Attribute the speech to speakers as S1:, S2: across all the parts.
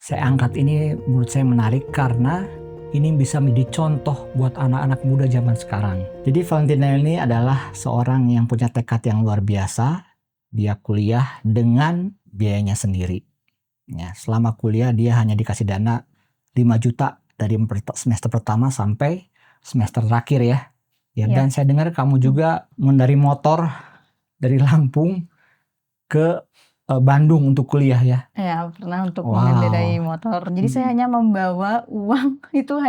S1: Saya angkat ini menurut saya menarik karena ini bisa menjadi contoh buat anak-anak muda zaman sekarang. Jadi Valentina ini adalah seorang yang punya tekad yang luar biasa. Dia kuliah dengan biayanya sendiri. Ya, selama kuliah dia hanya dikasih dana 5 juta dari semester pertama sampai semester terakhir ya. Dan saya dengar kamu juga mengendari motor dari Lampung ke Bandung untuk kuliah ya.
S2: Ya, pernah untuk mengendarai motor. Jadi saya hanya membawa uang itu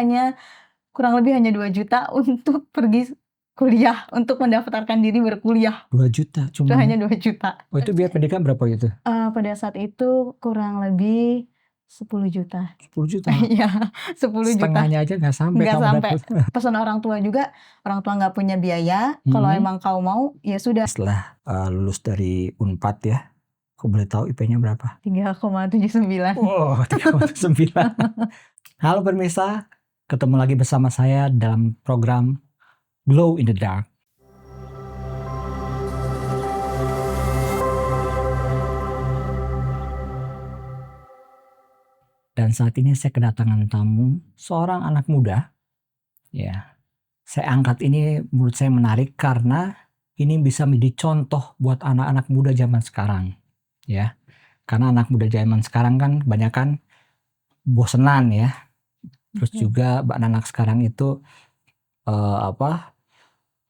S2: kurang lebih hanya 2 juta untuk pergi kuliah, untuk mendaftarkan diri berkuliah.
S1: 2 juta
S2: Itu
S1: cuma.
S2: hanya 2 juta.
S1: Oh, itu biaya pendidikan berapa itu?
S2: Pada saat itu kurang lebih 10 juta.
S1: 10 juta.
S2: Iya, 10 juta.
S1: Setengahnya aja nggak sampai
S2: Nggak
S1: kamu
S2: sampai.
S1: dapat.
S2: Pesan orang tua juga, orang tua nggak punya biaya. Kalau emang kau mau, ya sudah.
S1: Setelah lulus dari Unpad ya, aku boleh tahu IP-nya berapa?
S2: 3,79.
S1: Oh, 3,9. Halo pemirsa, ketemu lagi bersama saya dalam program Glow in the Dark. Dan saat ini saya kedatangan tamu, seorang anak muda. Ya, saya angkat ini menurut saya menarik karena ini bisa menjadi contoh buat anak-anak muda zaman sekarang. Ya, karena anak muda zaman sekarang kan kebanyakan bosenan ya. Terus juga anak-anak sekarang itu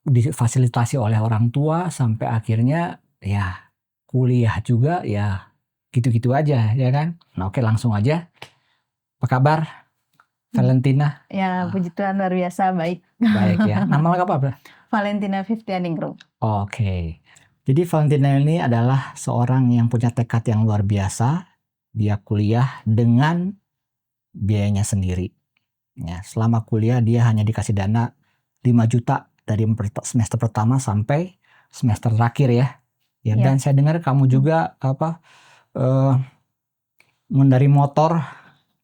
S1: difasilitasi oleh orang tua sampai akhirnya ya kuliah juga ya gitu-gitu aja ya kan. Nah, oke, langsung aja. Apa kabar Valentina?
S2: Ya, puji Tuhan, luar biasa baik.
S1: Baik ya. Nama lengkap apa?
S2: Valentina Fiftianingrum.
S1: Oke. Jadi Valentina ini adalah seorang yang punya tekad yang luar biasa. Dia kuliah dengan biayanya sendiri. Ya, selama kuliah dia hanya dikasih dana 5 juta dari semester pertama sampai semester terakhir ya. Dan saya dengar kamu juga mengendari motor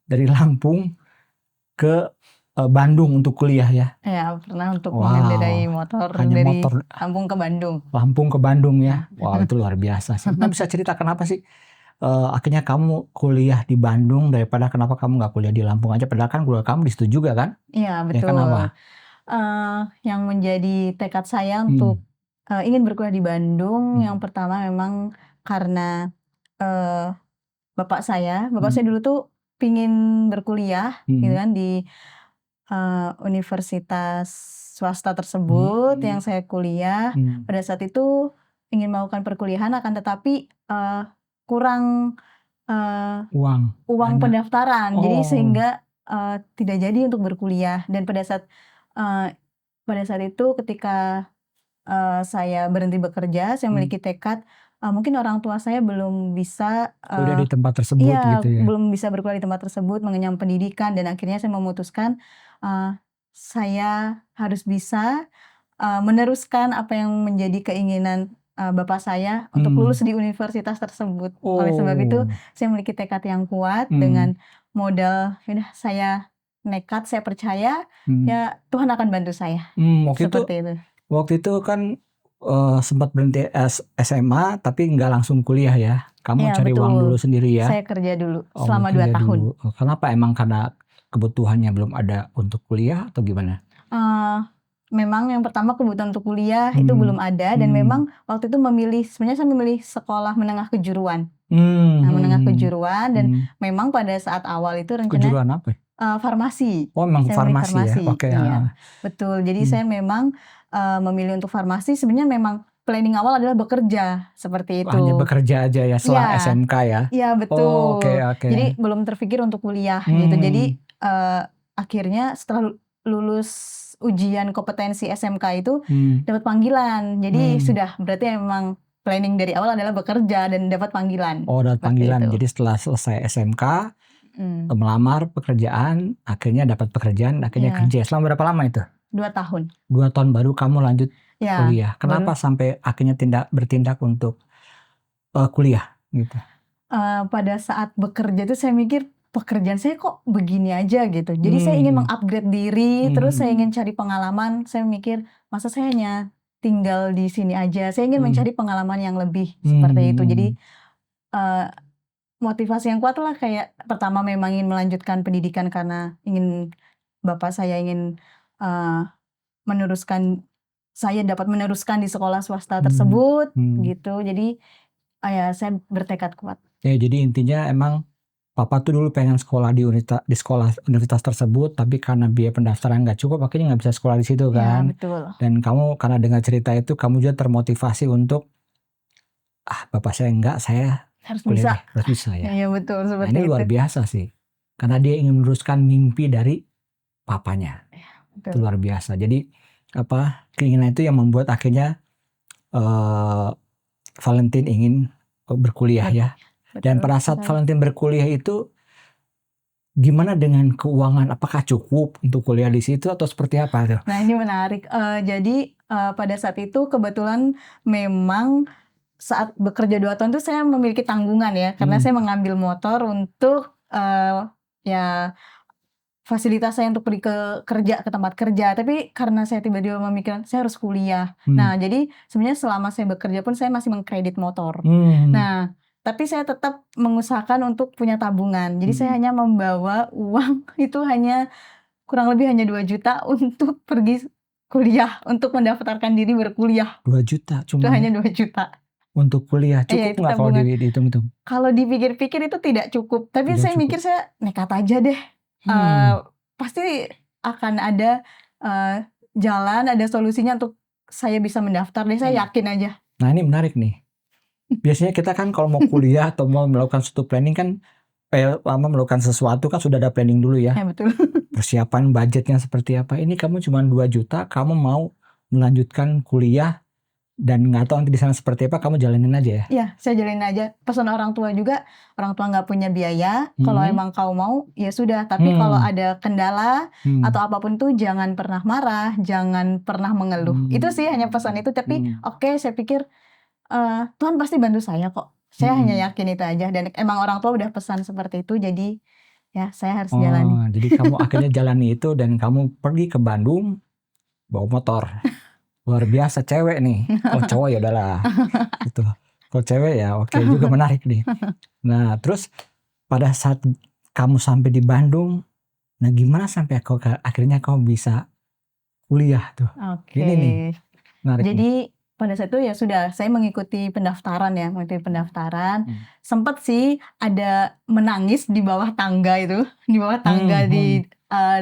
S1: dari Lampung ke Bandung untuk kuliah ya.
S2: Ya, pernah untuk mengendarai motor dari Lampung ke Bandung.
S1: Lampung ke Bandung ya. Wow, itu luar biasa sih. Nah, bisa cerita kenapa sih akhirnya kamu kuliah di Bandung daripada kenapa kamu nggak kuliah di Lampung aja? Padahal kan kuliah kamu di situ juga kan?
S2: Iya, betul.
S1: Ya, kenapa?
S2: Yang menjadi tekad saya untuk ingin berkuliah di Bandung, yang pertama memang karena bapak saya dulu tuh pingin berkuliah gitu kan di universitas swasta tersebut yang saya kuliah. Pada saat itu ingin melakukan perkuliahan, akan tetapi kurang uang pendaftaran. Jadi sehingga tidak jadi untuk berkuliah. Dan pada saat itu ketika saya berhenti bekerja, saya memiliki tekad, mungkin orang tua saya belum bisa
S1: kuliah di tempat tersebut gitu ya.
S2: belum bisa berkuliah di tempat tersebut, mengenyam pendidikan, dan akhirnya saya memutuskan saya harus bisa meneruskan apa yang menjadi keinginan bapak saya untuk lulus di universitas tersebut. Oleh sebab itu saya memiliki tekad yang kuat dengan modal, yaudah saya nekat, saya percaya ya Tuhan akan bantu saya.
S1: Waktu itu kan sempat berhenti SMA tapi nggak langsung kuliah ya. Kamu cari uang dulu sendiri ya.
S2: Saya kerja dulu selama 2 tahun.
S1: Kenapa? Emang karena kebutuhannya belum ada untuk kuliah atau gimana?
S2: Memang yang pertama kebutuhan untuk kuliah itu belum ada, dan memang waktu itu sebenarnya saya memilih sekolah menengah kejuruan. Menengah kejuruan, dan memang pada saat awal itu rencananya
S1: kejuruan apa?
S2: Farmasi.
S1: Oh, memang farmasi ya. Oke.
S2: Iya, betul. Jadi saya memang memilih untuk farmasi. Sebenarnya memang planning awal adalah bekerja seperti itu.
S1: Hanya bekerja aja ya setelah SMK ya.
S2: Iya, betul.
S1: Oke.
S2: Jadi belum terpikir untuk kuliah gitu. Jadi akhirnya setelah lulus ujian kompetensi SMK itu dapat panggilan. Jadi sudah, berarti memang planning dari awal adalah bekerja dan dapat panggilan.
S1: Oh, dapat panggilan. Jadi setelah selesai SMK melamar pekerjaan, akhirnya dapat pekerjaan, akhirnya kerja. Selama berapa lama itu?
S2: 2 tahun.
S1: 2 tahun baru kamu lanjut kuliah. Kenapa sampai akhirnya bertindak untuk kuliah gitu?
S2: Pada saat bekerja itu saya mikir, pekerjaan saya kok begini aja gitu. Jadi saya ingin mengupgrade diri, terus saya ingin cari pengalaman. Saya mikir, masa saya hanya tinggal di sini aja. Saya ingin mencari pengalaman yang lebih seperti itu. Jadi motivasi yang kuat lah, kayak pertama memang ingin melanjutkan pendidikan karena bapak saya ingin saya dapat meneruskan di sekolah swasta tersebut gitu. Jadi ya saya bertekad kuat.
S1: Ya, jadi intinya emang papa tuh dulu pengen sekolah di universitas tersebut, tapi karena biaya pendaftaran nggak cukup, akhirnya nggak bisa sekolah di situ kan.
S2: Ya, betul.
S1: Dan kamu karena dengar cerita itu, kamu juga termotivasi untuk bapak saya enggak, saya
S2: harus
S1: bisa ya.
S2: Iya betul,
S1: Nah,
S2: seperti
S1: ini
S2: itu.
S1: luar biasa sih, karena dia ingin meneruskan mimpi dari papanya. Itu luar biasa. Jadi keinginan itu yang membuat akhirnya Valentin ingin berkuliah ya. Dan pada saat Valentin berkuliah itu gimana dengan keuangan? Apakah cukup untuk kuliah di situ atau seperti apa tuh?
S2: Nah, ini menarik. Jadi pada saat itu kebetulan memang saat bekerja 2 tahun itu saya memiliki tanggungan ya, karena saya mengambil motor untuk ya fasilitas saya untuk pergi ke tempat kerja. Tapi karena saya tiba-tiba memikirkan saya harus kuliah. Nah, jadi sebenarnya selama saya bekerja pun saya masih mengkredit motor. Nah, tapi saya tetap mengusahakan untuk punya tabungan. Jadi saya hanya membawa uang itu kurang lebih hanya 2 juta untuk pergi kuliah, untuk mendaftarkan diri berkuliah.
S1: 2 juta
S2: Itu
S1: cuma
S2: hanya 2 juta.
S1: Untuk kuliah cukup nggak kalau dihitung-hitung?
S2: Kalau dipikir-pikir itu tidak cukup. Tapi saya mikir saya nekat aja deh. Pasti akan ada jalan, ada solusinya untuk saya bisa mendaftar deh. Saya yakin aja.
S1: Nah, ini menarik nih. Biasanya kita kan kalau mau kuliah atau mau melakukan suatu planning kan, melakukan sesuatu kan sudah ada planning dulu ya.
S2: Ya betul.
S1: Persiapan budgetnya seperti apa. Ini kamu cuma 2 juta, kamu mau melanjutkan kuliah dan nggak tahu nanti di sana seperti apa, kamu jalanin aja ya?
S2: Iya, saya jalanin aja. Pesan orang tua juga, orang tua nggak punya biaya. Kalau emang kau mau, ya sudah. Tapi kalau ada kendala atau apapun itu, jangan pernah marah, jangan pernah mengeluh. Itu sih hanya pesan itu. Tapi oke, saya pikir Tuhan pasti bantu saya kok. Saya hanya yakin itu aja. Dan emang orang tua udah pesan seperti itu, jadi ya saya harus jalani.
S1: Jadi kamu akhirnya jalani itu dan kamu pergi ke Bandung bawa motor. Luar biasa, cewek nih. Kalau cowok ya udahlah gitu. Kalau cewek ya oke juga, menarik nih. Nah, terus pada saat kamu sampai di Bandung, nah gimana sampai akhirnya kamu bisa kuliah tuh?
S2: Oke.
S1: Ini nih menarik.
S2: Jadi pada saat itu ya sudah, saya mengikuti pendaftaran. Sempat sih ada menangis di bawah tangga itu, di bawah tangga di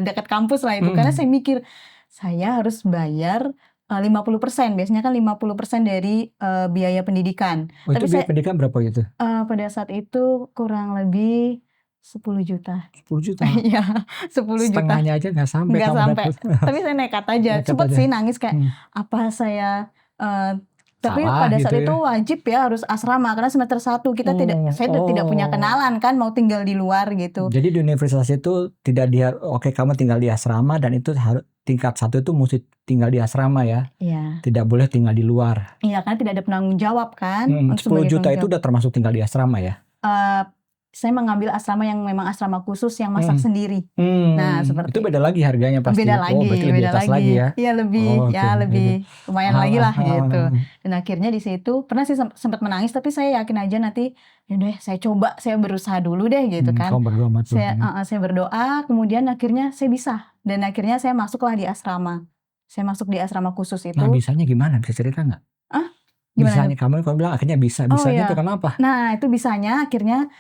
S2: dekat kampus lah itu. Karena saya mikir saya harus bayar 50%. Biasanya kan 50% dari biaya pendidikan.
S1: Oh, itu biaya pendidikan berapa itu?
S2: Pada saat itu kurang lebih 10 juta.
S1: 10 juta?
S2: Iya, 10 juta.
S1: Setengahnya aja nggak sampai.
S2: Nggak sampai. Tapi saya nekat aja. Cepet sih nangis kayak apa saya... tapi pada saat itu wajib ya harus asrama karena semester 1 saya tidak punya kenalan kan, mau tinggal di luar gitu.
S1: Jadi di universitas itu tidak kamu tinggal di asrama dan itu harus tingkat 1 itu mesti tinggal di asrama ya.
S2: Iya.
S1: Tidak boleh tinggal di luar.
S2: Iya, kan tidak ada penanggung jawab kan.
S1: 10 juta itu udah termasuk tinggal di asrama ya?
S2: Saya mengambil asrama yang memang asrama khusus yang masak sendiri. Nah, seperti
S1: itu beda lagi harganya pasti.
S2: Beda lagi,
S1: berarti lebih atas lagi ya?
S2: Iya, lebih lebih lumayan lagi lah gitu. Dan akhirnya di situ pernah sih sempat menangis, tapi saya yakin aja nanti yaudah saya coba, saya berusaha dulu deh gitu kan.
S1: Kamu berdoa sama Tuhan.
S2: Saya berdoa, kemudian akhirnya saya bisa. Dan akhirnya saya masuklah di asrama. Saya masuk di asrama khusus itu.
S1: Nah, bisanya gimana? Bisa cerita nggak? Bisanya kamu bilang akhirnya bisanya itu kenapa?
S2: Nah, itu bisanya akhirnya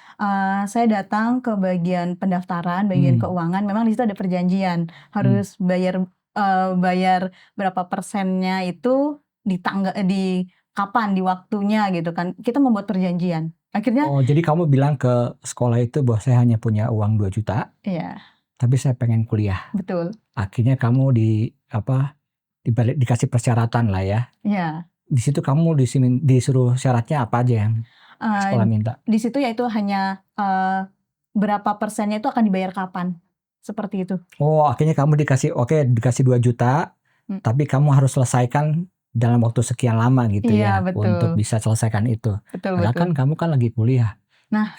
S2: saya datang ke bagian pendaftaran, bagian keuangan. Memang di situ ada perjanjian harus bayar berapa persennya itu di kapan, di waktunya gitu kan. Kita membuat perjanjian. Akhirnya.
S1: Oh, jadi kamu bilang ke sekolah itu bahwa saya hanya punya uang 2 juta.
S2: Iya.
S1: Tapi saya pengen kuliah.
S2: Betul.
S1: Akhirnya kamu dikasih persyaratan lah ya.
S2: Iya.
S1: Di situ kamu disuruh syaratnya apa aja yang sekolah minta?
S2: Di situ yaitu hanya berapa persennya itu akan dibayar kapan, seperti itu.
S1: Oh, akhirnya kamu dikasih 2 juta, tapi kamu harus selesaikan dalam waktu sekian lama gitu ya,
S2: betul.
S1: Untuk bisa selesaikan itu.
S2: Betul.
S1: Kan kamu kan lagi kuliah,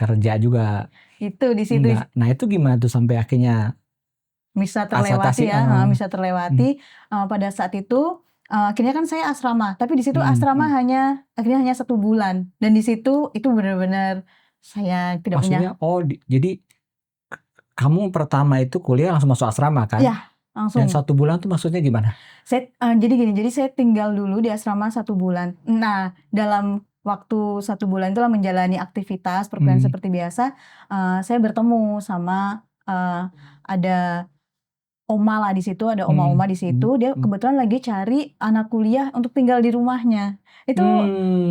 S1: kerja juga.
S2: Itu di situ.
S1: Nah, itu gimana tuh sampai akhirnya
S2: bisa terlewati bisa terlewati. Pada saat itu. Akhirnya kan saya asrama, tapi di situ asrama akhirnya hanya 1 bulan, dan di situ itu benar-benar saya tidak punya.
S1: Maksudnya, jadi kamu pertama itu kuliah langsung masuk asrama kan?
S2: Iya, langsung.
S1: Dan 1 bulan tuh maksudnya gimana?
S2: Jadi gini, jadi saya tinggal dulu di asrama 1 bulan. Nah, dalam waktu 1 bulan itulah menjalani aktivitas perkuliahan seperti biasa, saya bertemu sama ada oma lah di situ, ada oma-oma di situ. Dia kebetulan lagi cari anak kuliah untuk tinggal di rumahnya. Itu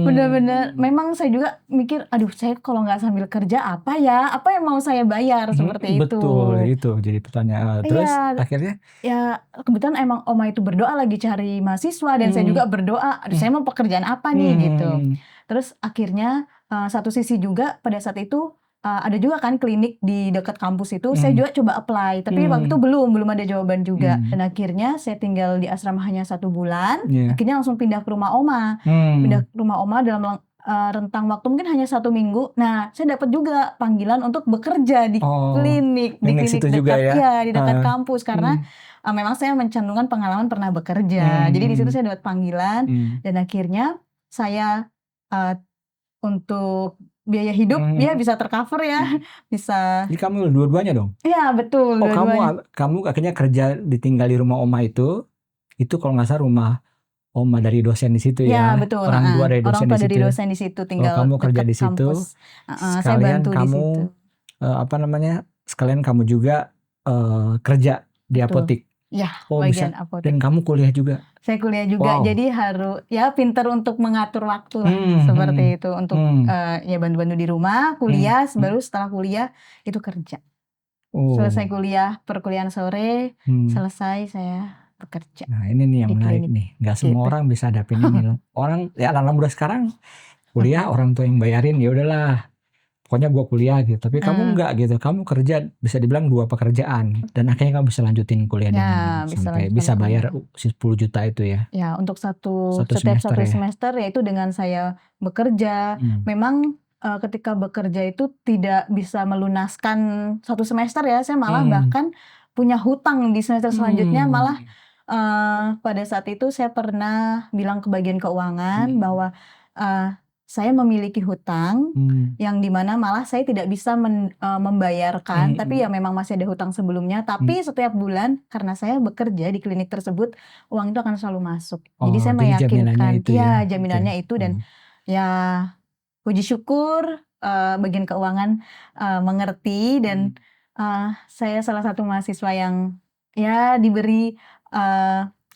S2: benar-benar, memang saya juga mikir, aduh saya kalau nggak sambil kerja apa ya? Apa yang mau saya bayar seperti itu?
S1: Betul, itu jadi pertanyaan. Terus akhirnya?
S2: Ya kebetulan emang oma itu berdoa lagi cari mahasiswa dan saya juga berdoa, aduh saya mau pekerjaan apa nih gitu. Terus akhirnya satu sisi juga pada saat itu ada juga kan klinik di dekat kampus itu, saya juga coba apply, tapi waktu itu belum ada jawaban juga. Dan akhirnya saya tinggal di asrama hanya 1 bulan, akhirnya langsung pindah ke rumah oma. Pindah ke rumah oma dalam rentang waktu mungkin hanya 1 minggu. Nah, saya dapat juga panggilan untuk bekerja di klinik dekat
S1: juga ya?
S2: di dekat kampus, karena memang saya mencantumkan pengalaman pernah bekerja. Jadi di situ saya dapat panggilan dan akhirnya saya untuk biaya hidup dia bisa tercover ya, bisa.
S1: Jadi kamu dua-duanya dong?
S2: Iya betul.
S1: Kamu akhirnya kerja ditinggal di rumah oma itu kalau nggak salah rumah oma dari dosen di situ ya?
S2: Iya betul.
S1: Orang tua dari dosen
S2: di situ tinggal.
S1: Kamu kerja di situ. Sekalian kamu sekalian kamu juga kerja di apotik.
S2: Ya, bagian apotik.
S1: Dan kamu kuliah juga?
S2: Saya kuliah juga, jadi harus pintar untuk mengatur waktu lah, seperti itu. Untuk bantu-bantu di rumah, kuliah, baru setelah kuliah itu kerja. Selesai kuliah, perkuliahan sore, selesai saya bekerja.
S1: Nah ini nih yang menarik nih, nggak semua orang bisa hadapin ini loh. Orang anak muda sekarang kuliah orang tua yang bayarin, ya udahlah. Pokoknya gue kuliah gitu, tapi kamu enggak gitu, kamu kerja bisa dibilang 2 pekerjaan dan akhirnya kamu bisa lanjutin kuliah dengan sampai bisa bayar 10 juta itu ya? Ya untuk setiap satu
S2: semester yaitu dengan saya bekerja. Memang ketika bekerja itu tidak bisa melunaskan 1 semester ya, saya malah bahkan punya hutang di semester selanjutnya. Malah pada saat itu saya pernah bilang ke bagian keuangan bahwa saya memiliki hutang yang dimana malah saya tidak bisa membayarkan, tapi ya memang masih ada hutang sebelumnya. Tapi setiap bulan karena saya bekerja di klinik tersebut, uang itu akan selalu masuk. Jadi saya meyakinkan, jaminannya itu dan ya puji syukur bagian keuangan mengerti dan saya salah satu mahasiswa yang ya diberi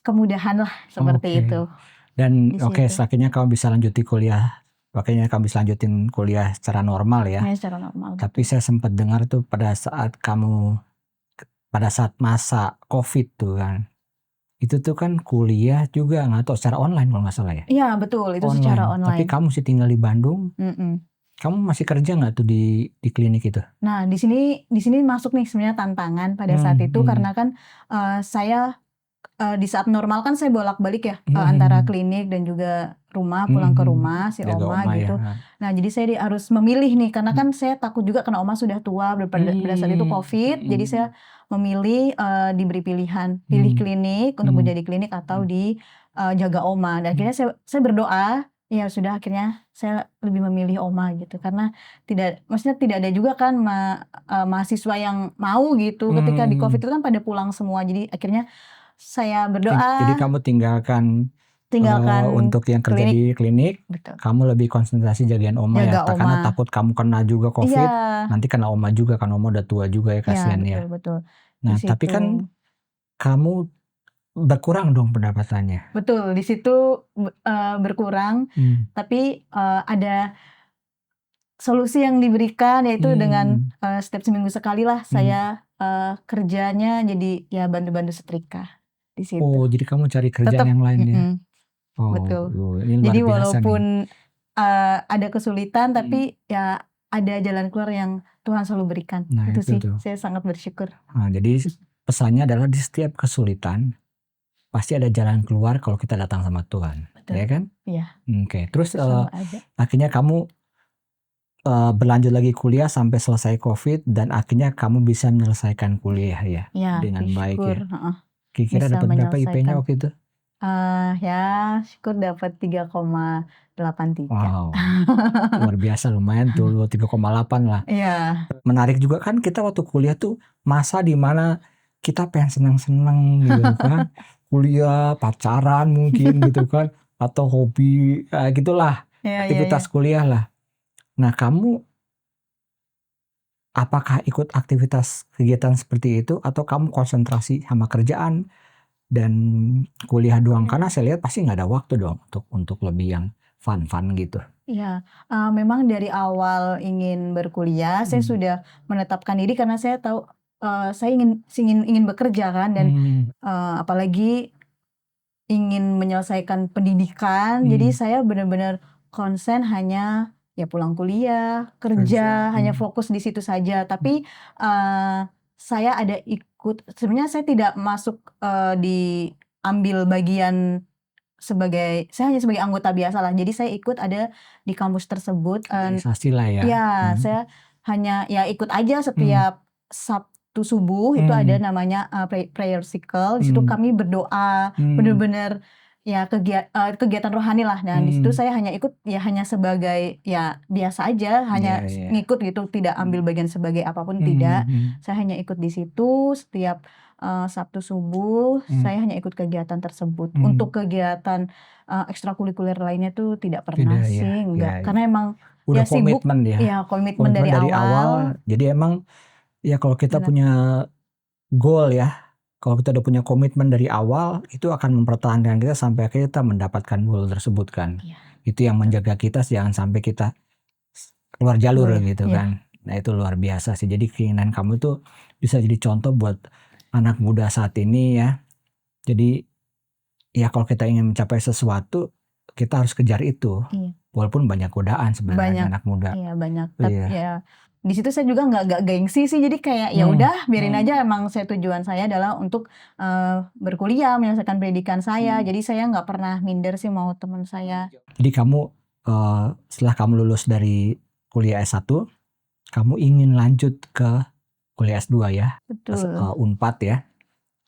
S2: kemudahan lah seperti itu.
S1: Dan akhirnya kamu bisa lanjutin kuliah secara normal ya.
S2: Secara normal.
S1: Tapi saya sempat dengar tuh pada saat masa COVID tuh kan, itu tuh kan kuliah juga nggak tahu secara online kalau nggak salah ya.
S2: Iya betul, itu secara online.
S1: Tapi kamu sih tinggal di Bandung. Kamu masih kerja nggak tuh di klinik itu?
S2: Nah di sini masuk nih sebenarnya tantangan pada saat itu karena kan saya di saat normal kan saya bolak-balik ya antara klinik dan juga rumah, pulang ke rumah si oma gitu. Ya. Nah jadi saya harus memilih nih karena kan saya takut juga karena oma sudah tua pada saat itu COVID. Jadi saya memilih diberi pilihan, pilih klinik untuk menjadi klinik atau di jaga oma. Dan akhirnya saya berdoa, ya sudah akhirnya saya lebih memilih oma gitu karena maksudnya tidak ada juga kan mahasiswa yang mau gitu ketika di COVID itu kan pada pulang semua. Jadi akhirnya saya berdoa.
S1: Jadi kamu tinggalkan untuk yang kerja di klinik, betul. Kamu lebih konsentrasi jagain oma karena takut kamu kena juga COVID, nanti kena oma juga kan oma udah tua juga ya kasihan ya.
S2: Betul.
S1: Nah tapi kan kamu berkurang dong pendapatannya.
S2: Betul, di situ berkurang, tapi ada solusi yang diberikan yaitu dengan setiap seminggu sekali lah saya kerjanya jadi ya bantu-bantu setrika. Di situ.
S1: Jadi kamu cari kerjaan yang lain ya?
S2: Betul. Jadi walaupun ada kesulitan, tapi ya ada jalan keluar yang Tuhan selalu berikan.
S1: Nah,
S2: itu sih, saya sangat bersyukur.
S1: Nah, jadi pesannya adalah di setiap kesulitan pasti ada jalan keluar kalau kita datang sama Tuhan. Betul. Ya kan?
S2: Iya.
S1: Oke. Terus akhirnya kamu berlanjut lagi kuliah sampai selesai COVID dan akhirnya kamu bisa menyelesaikan kuliah ya dengan baik ya. Kira-kira dapat berapa IP-nya waktu itu?
S2: Ya syukur dapat 3,83.
S1: Wow, luar biasa, lumayan tuh 3,8 lah.
S2: Iya.
S1: Menarik juga kan, kita waktu kuliah tuh masa dimana kita pengen seneng-seneng gitu kan. Kuliah, pacaran mungkin gitu kan. Atau hobi, gitulah.
S2: Iya, iya, iya.
S1: Aktivitas kuliah lah. Nah, kamu apakah ikut aktivitas kegiatan seperti itu, atau kamu konsentrasi sama kerjaan dan kuliah doang? Karena saya lihat pasti nggak ada waktu dong untuk lebih yang fun-fun gitu.
S2: Iya, memang dari awal ingin berkuliah, saya sudah menetapkan diri karena saya tahu, saya ingin bekerja kan, dan apalagi ingin menyelesaikan pendidikan. Jadi saya benar-benar konsen hanya ya pulang kuliah, kerja, hanya fokus di situ saja. Tapi saya ada ikut, sebenarnya saya tidak masuk diambil bagian saya hanya sebagai anggota biasa lah. Jadi saya ikut ada di kampus tersebut.
S1: Organisasi lah ya.
S2: Ya, saya hanya ya ikut aja setiap Sabtu subuh itu ada namanya prayer cycle. Di situ kami berdoa, benar-benar ya kegiatan rohani lah. Dan di situ saya hanya ikut ya hanya sebagai ya biasa aja, hanya ngikut gitu, tidak ambil bagian sebagai apapun, tidak. Saya hanya ikut di situ setiap Sabtu subuh. Saya hanya ikut kegiatan tersebut. Untuk kegiatan ekstrakurikuler lainnya tuh tidak pernah
S1: Tidak,
S2: sih, enggak.
S1: ya.
S2: Karena emang
S1: Udah
S2: ya sibuk,
S1: komitmen ya.
S2: ya komitmen dari awal.
S1: Jadi emang ya kalau kita punya goal ya, kalau kita udah punya komitmen dari awal, itu akan mempertahankan kita sampai akhirnya kita mendapatkan goal tersebut kan. Itu yang menjaga kita, jangan sampai kita keluar jalur gitu kan. Nah, itu luar biasa sih. Jadi keinginan kamu tuh bisa jadi contoh buat anak muda saat ini ya. Jadi ya kalau kita ingin mencapai sesuatu, kita harus kejar itu. Walaupun banyak godaan sebenarnya anak muda.
S2: Iya, banyak. Tapi ya di situ saya juga nggak gengsi sih. Jadi kayak ya udah biarin aja. Emang tujuan saya adalah untuk berkuliah, menyelesaikan pendidikan saya. Jadi saya nggak pernah minder sih mau teman saya.
S1: Jadi kamu setelah kamu lulus dari kuliah S1, kamu ingin lanjut ke kuliah S2 ya?
S2: Betul.
S1: Unpad ya.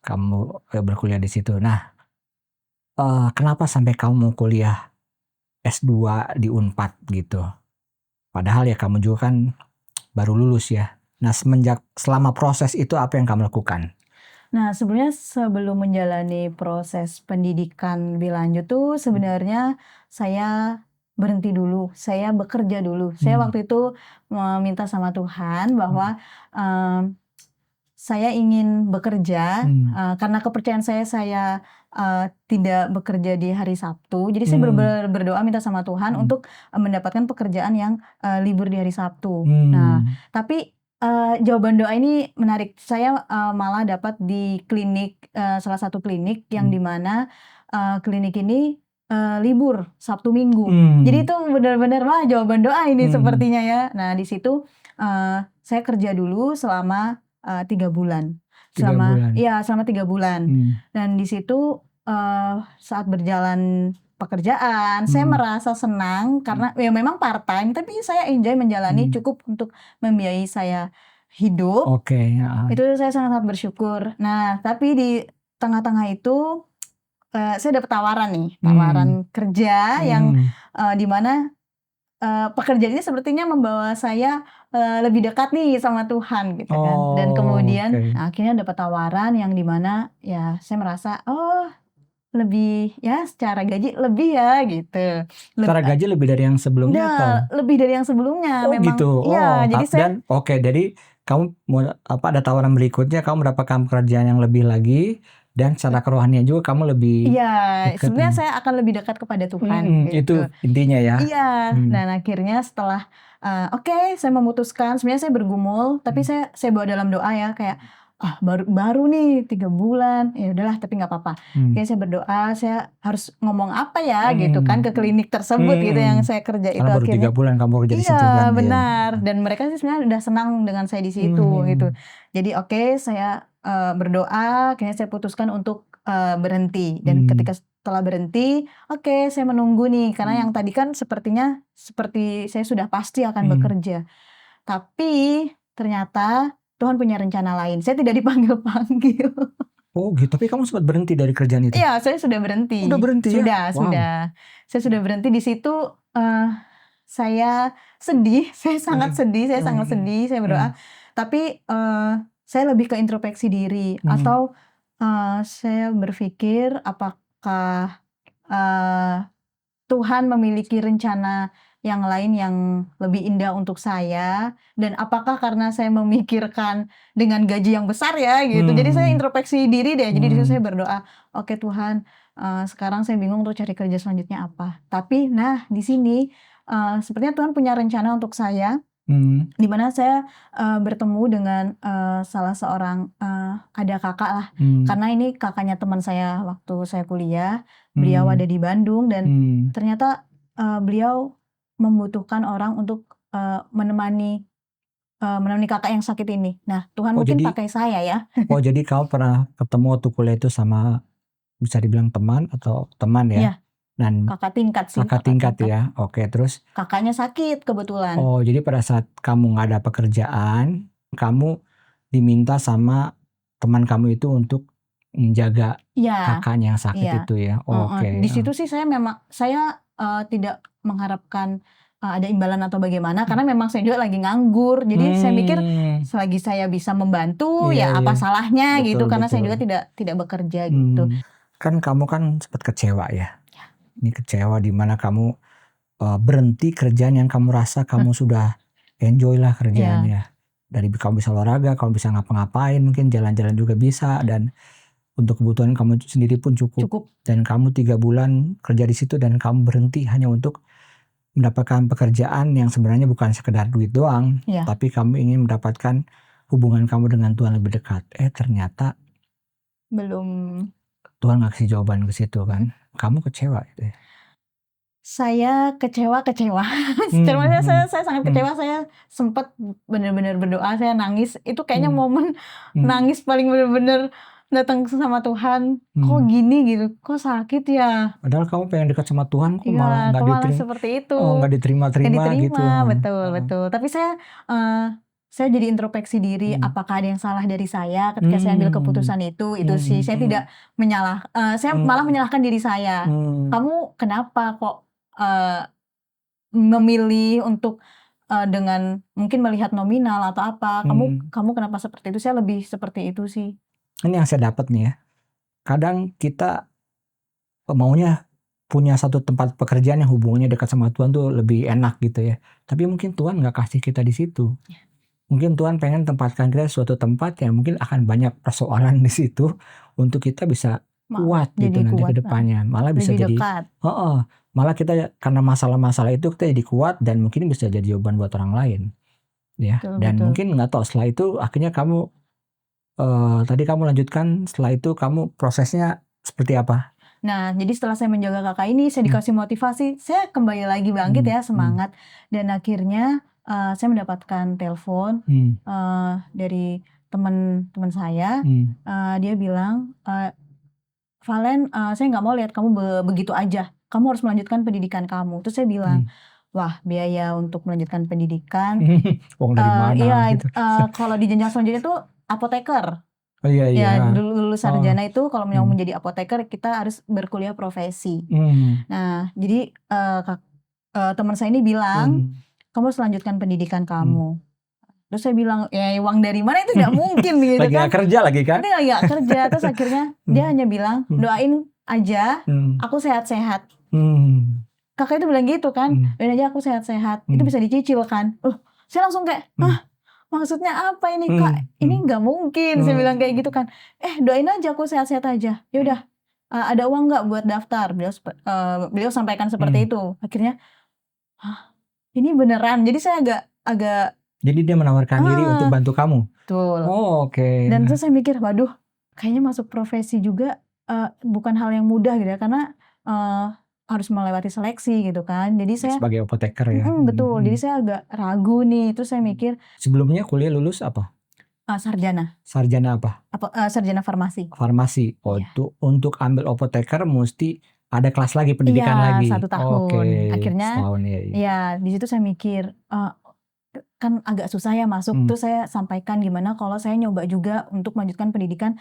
S1: Kamu berkuliah di situ. Nah, kenapa sampai kamu mau kuliah S2 di Unpad gitu? Padahal ya kamu juga kan baru lulus ya. Nah, selama proses itu apa yang kamu lakukan?
S2: Nah, sebenarnya sebelum menjalani proses pendidikan lebih lanjut tuh sebenarnya saya berhenti dulu, saya bekerja dulu. Saya waktu itu meminta sama Tuhan bahwa saya ingin bekerja, karena kepercayaan saya tidak bekerja di hari Sabtu. Jadi saya berdoa minta sama Tuhan untuk mendapatkan pekerjaan yang libur di hari Sabtu. Nah, tapi jawaban doa ini menarik. Saya malah dapat di klinik, salah satu klinik yang dimana klinik ini libur Sabtu Minggu. Jadi itu benar-benar wah jawaban doa ini sepertinya ya. Nah, di situ saya kerja dulu selama 3 bulan. Selama 3 bulan. Dan di situ saat berjalan pekerjaan, saya merasa senang karena ya memang part time, tapi saya enjoy menjalani, cukup untuk membiayai saya hidup. Itu saya sangat bersyukur. Nah, tapi di tengah-tengah itu saya dapat tawaran kerja yang dimana pekerjaan ini sepertinya membawa saya lebih dekat nih sama Tuhan gitu kan. Dan kemudian akhirnya dapat tawaran yang dimana ya saya merasa lebih ya secara gaji lebih ya gitu.
S1: Secara gaji lebih dari yang sebelumnya atau?
S2: Lebih dari yang sebelumnya memang.
S1: Gitu.
S2: Iya, jadi saya
S1: jadi kamu ada tawaran berikutnya, kamu mendapatkan pekerjaan yang lebih lagi, dan secara kerohanian juga kamu lebih
S2: sebenarnya saya akan lebih dekat kepada Tuhan gitu.
S1: Itu intinya ya.
S2: Iya. Dan akhirnya setelah saya memutuskan, sebenarnya saya bergumul, tapi saya bawa dalam doa ya, kayak baru nih 3 bulan, ya udahlah tapi nggak apa-apa. Kayak saya berdoa, saya harus ngomong apa ya gitu kan ke klinik tersebut gitu yang saya kerja itu.
S1: Karena baru 3 bulan kamu kerja di situ kan.
S2: Iya, benar. Dan mereka sih sebenarnya udah senang dengan saya di situ gitu. Jadi saya berdoa, kayaknya saya putuskan untuk berhenti. Dan ketika setelah berhenti, saya menunggu nih, karena yang tadi kan seperti saya sudah pasti akan bekerja. Tapi ternyata Tuhan punya rencana lain. Saya tidak dipanggil-panggil.
S1: Oh gitu, tapi kamu sempat berhenti dari kerjaan itu?
S2: Iya, saya sudah berhenti.
S1: Udah berhenti ya?
S2: Sudah. Saya sudah berhenti di situ. Saya sedih, saya sangat sedih, saya berdoa. Tapi saya lebih ke introspeksi diri, atau saya berpikir apakah Tuhan memiliki rencana yang lain yang lebih indah untuk saya, dan apakah karena saya memikirkan dengan gaji yang besar ya gitu. Jadi saya introspeksi diri deh. Jadi di situ saya berdoa, oke Tuhan, sekarang saya bingung untuk cari kerja selanjutnya apa. Tapi di sini sepertinya Tuhan punya rencana untuk saya, di mana saya bertemu dengan salah seorang ada kakak lah. Karena ini kakaknya teman saya waktu saya kuliah. Beliau ada di Bandung, dan ternyata beliau membutuhkan orang untuk menemani kakak yang sakit ini. Nah, Tuhan mungkin pakai saya ya.
S1: Oh, jadi kamu pernah ketemu waktu kuliah itu sama, bisa dibilang teman atau teman ya?
S2: Iya.
S1: Dan
S2: kakak tingkat sih.
S1: Kakak tingkat ya. Oke, terus?
S2: Kakaknya sakit kebetulan.
S1: Oh, jadi pada saat kamu nggak ada pekerjaan, kamu diminta sama teman kamu itu untuk menjaga kakaknya yang sakit itu ya? Oke.
S2: Di situ sih saya tidak mengharapkan ada imbalan atau bagaimana, karena memang saya juga lagi nganggur. Jadi saya mikir selagi saya bisa membantu apa salahnya. Betul, gitu, karena saya juga tidak bekerja gitu.
S1: Kan kamu kan sempat kecewa ya. Ini kecewa di mana kamu berhenti kerjaan yang kamu rasa kamu sudah enjoy lah kerjaannya. Dari kamu bisa olahraga, kamu bisa ngapa-ngapain, mungkin jalan-jalan juga bisa, dan untuk kebutuhan kamu sendiri pun cukup. Dan kamu 3 bulan kerja di situ dan kamu berhenti hanya untuk mendapatkan pekerjaan yang sebenarnya bukan sekedar duit doang, tapi kamu ingin mendapatkan hubungan kamu dengan Tuhan lebih dekat. Ternyata
S2: belum.
S1: Tuhan nggak kasih jawaban ke situ kan. Kamu kecewa gitu ya?
S2: Saya kecewa. Sebenarnya saya sangat kecewa. Saya sempat benar-benar berdoa, saya nangis. Itu kayaknya momen nangis paling benar-benar datang sama Tuhan. Kok gini gitu, kok sakit ya.
S1: Padahal kamu pengen dekat sama Tuhan, kok malah nggak diterima.
S2: Seperti itu.
S1: Nggak diterima gitu.
S2: Betul. Tapi saya jadi introspeksi diri, apakah ada yang salah dari saya ketika saya ambil keputusan itu sih. Saya tidak saya malah menyalahkan diri saya. Kamu kenapa kok memilih untuk dengan mungkin melihat nominal atau apa? Kamu kenapa seperti itu? Saya lebih seperti itu sih.
S1: Ini yang saya dapat nih ya. Kadang kita maunya punya satu tempat pekerjaan yang hubungannya dekat sama Tuhan tuh lebih enak gitu ya. Tapi mungkin Tuhan nggak kasih kita di situ. Mungkin Tuhan pengen tempatkan kita di suatu tempat yang mungkin akan banyak persoalan di situ untuk kita bisa kuat gitu nanti ke depannya. Malah bisa jadi malah kita karena masalah-masalah itu kita jadi kuat dan mungkin bisa jadi jawaban buat orang lain. Ya. Dan mungkin nggak tahu setelah itu akhirnya kamu tadi kamu lanjutkan, setelah itu kamu prosesnya seperti apa?
S2: Nah, jadi setelah saya menjaga kakak ini, saya dikasih motivasi, saya kembali lagi bangkit ya, semangat. Dan akhirnya saya mendapatkan telepon dari teman saya. Dia bilang, Valen, saya nggak mau lihat kamu begitu aja. Kamu harus melanjutkan pendidikan kamu. Terus saya bilang, wah, biaya untuk melanjutkan pendidikan.
S1: Uang dari mana? Gitu.
S2: Kalau di jenjang selanjutnya itu apoteker.
S1: Oh iya.
S2: Ya, lulus sarjana itu kalau mau menjadi apoteker kita harus berkuliah profesi. Nah, jadi teman saya ini bilang, kamu harus lanjutkan pendidikan kamu. Terus saya bilang, ya uang dari mana, itu tidak mungkin gitu
S1: lagi
S2: kan.
S1: Lagi kerja lagi kan?
S2: Lagi gak kerja. Terus akhirnya dia hanya bilang, doain aja aku sehat-sehat. Kakak itu bilang gitu kan, doain aja aku sehat-sehat. Itu bisa dicicil kan. Saya langsung kayak, maksudnya apa ini Kak? Ini nggak mungkin. Saya bilang kayak gitu kan. Doain aja aku sehat-sehat aja. Ya udah, ada uang nggak buat daftar? Beliau sampaikan seperti itu. Akhirnya, ini beneran. Jadi saya agak.
S1: Jadi dia menawarkan diri untuk bantu kamu.
S2: Betul.
S1: Oh, oke.
S2: Dan terus saya mikir, waduh, kayaknya masuk profesi juga bukan hal yang mudah gitu ya, karena harus melewati seleksi gitu kan. Jadi saya
S1: sebagai apoteker ya.
S2: Betul. Jadi saya agak ragu nih. Terus saya mikir.
S1: Sebelumnya kuliah lulus apa?
S2: Sarjana.
S1: Sarjana apa?
S2: Sarjana farmasi.
S1: Farmasi. Oh, itu untuk ambil apoteker mesti ada kelas lagi, pendidikan lagi.
S2: 1 tahun.
S1: Oke.
S2: Akhirnya
S1: setahun,
S2: ya di situ saya mikir kan agak susah ya masuk. Terus saya sampaikan gimana kalau saya nyoba juga untuk melanjutkan pendidikan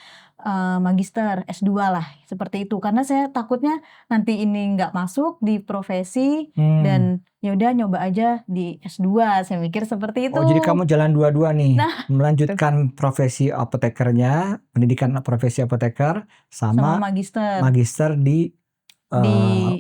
S2: magister S2 lah seperti itu. Karena saya takutnya nanti ini nggak masuk di profesi dan ya udah nyoba aja di S2. Saya mikir seperti itu.
S1: Oh, jadi kamu jalan dua-dua nih.
S2: Nah,
S1: melanjutkan profesi apotekernya, pendidikan profesi apoteker sama magister di